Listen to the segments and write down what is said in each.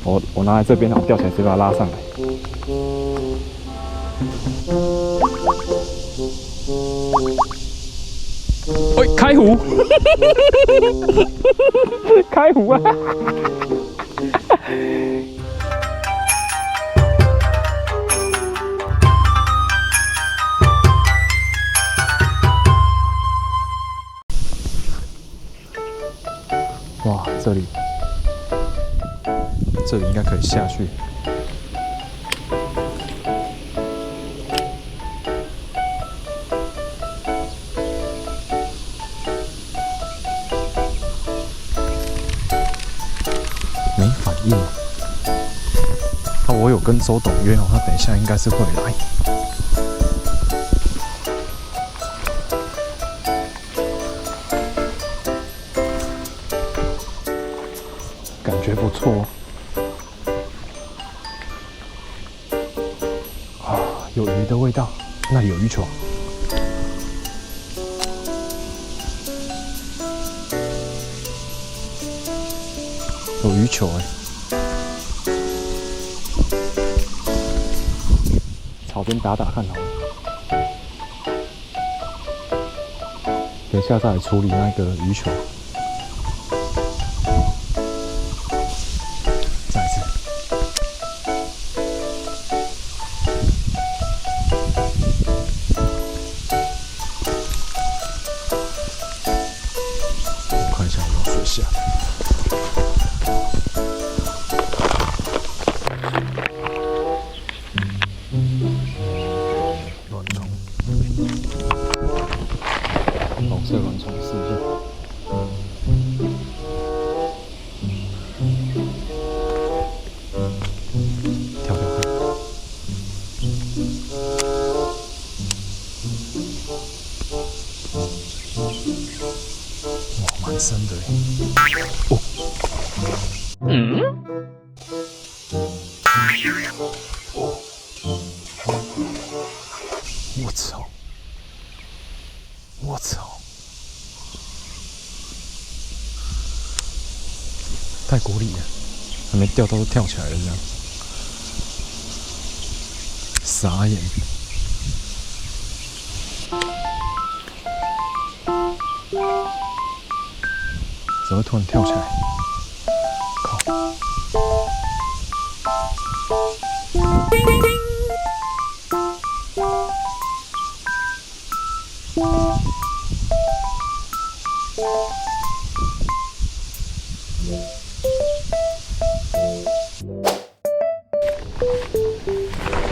我拿来这边，然后吊起来，直接把它拉上来。哎，开湖，开湖啊！哇，这里应该可以下去。没反应啊！我有跟周董约好，他等一下应该是会来。感觉不错啊，有鱼的味道。那里有渔船，有鱼球哎。草边打看好了，等一下再来处理那个鱼球。再一次，看一下有没有水下。这轮尝试一下，跳跳看，哇，蛮深的耶！哦，我操！我操！太国力了，还没钓到就跳起来了，这样傻眼。怎么会突然跳起来？靠！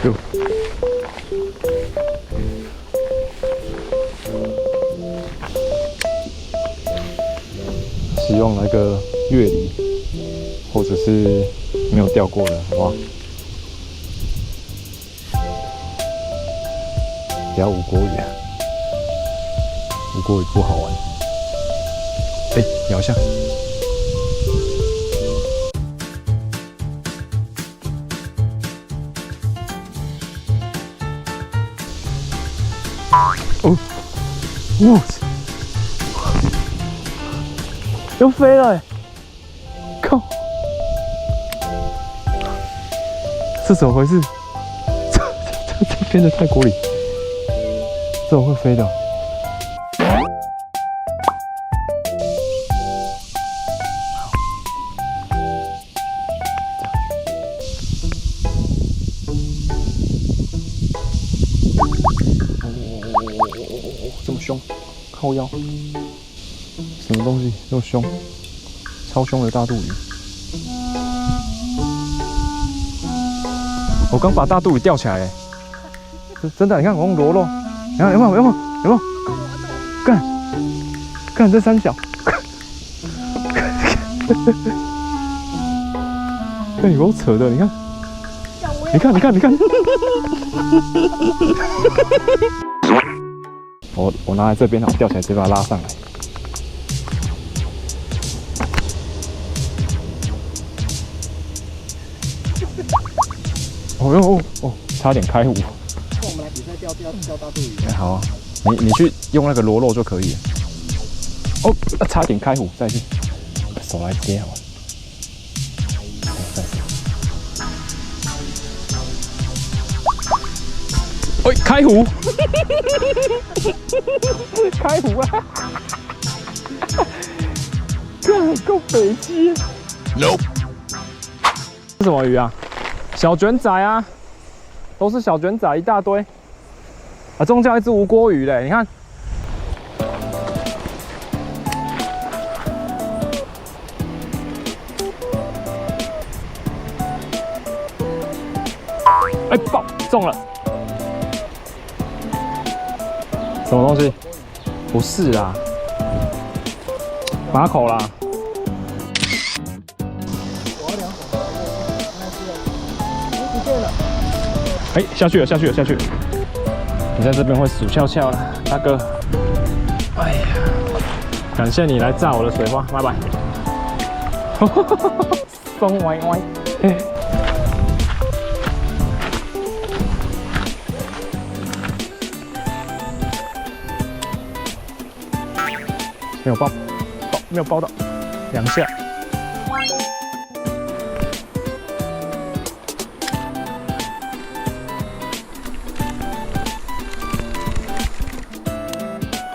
哟，希望来个月梨，或者是没有钓过的，好不好？不要无国语啊，无国语不好玩。哎，咬一下。哦，哇！又飞了哎！靠！是怎么回事？这边的泰国里，这种会飞的。这么凶，靠腰，什么东西这么凶？超凶的大肚鱼！我刚把大肚鱼钓起来，真的，你看我用螺肉，你看有没有？干这三小，看有够扯的，你看，我拿来这边，然后吊起来，直接把它拉上来。哦，差点开湖。那我们来比赛钓大肚鱼。好啊，你去用那个螺肉就可以了。哦，差点开湖，再去，手来接好了。再开湖，开湖啊！看够北极。Nope。是什么鱼啊？小卷仔啊，都是小卷仔一大堆。啊，中间一只无锅鱼嘞，你看。哎，爆中了！什么东西？不是啦，马口啦。哎，下去了，下去了，下去了！你在这边会数翘翘了，大哥。哎呀，感谢你来炸我的水花，拜拜。松歪歪。没有包，没有包到2下。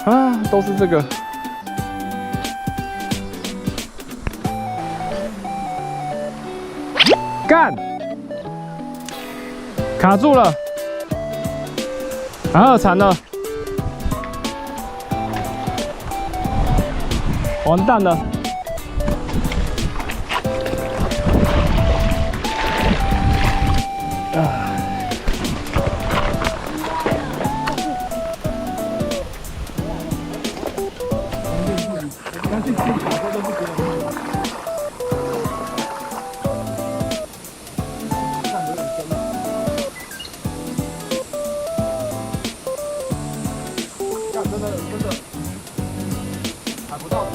啊，都是这个。干，卡住了，啊，惨了。完蛋了！真的还不到。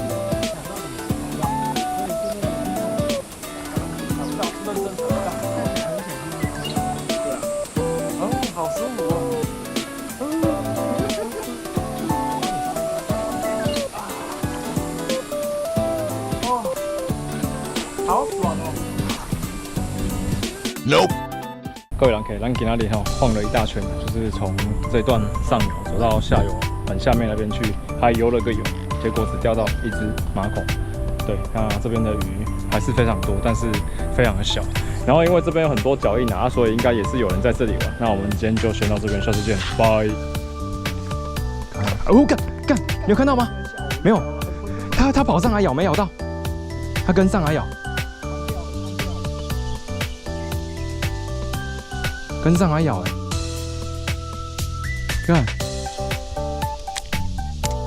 好舒服哦！好爽哦 ！Nope。各位人客，咱今仔日晃了一大圈，就是从这段上游走到下游很下面那边去，还游了个泳，结果只钓到一只马孔。对，那这边的鱼还是非常多，但是非常的小。然后因为这边有很多脚印啊，所以应该也是有人在这里玩。那我们今天就先到这边，下次见，拜。哦，干，你有看到吗？没有，他跑上来咬没咬到？他跟上来咬，跟上来咬，看，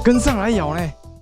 跟上来咬嘞。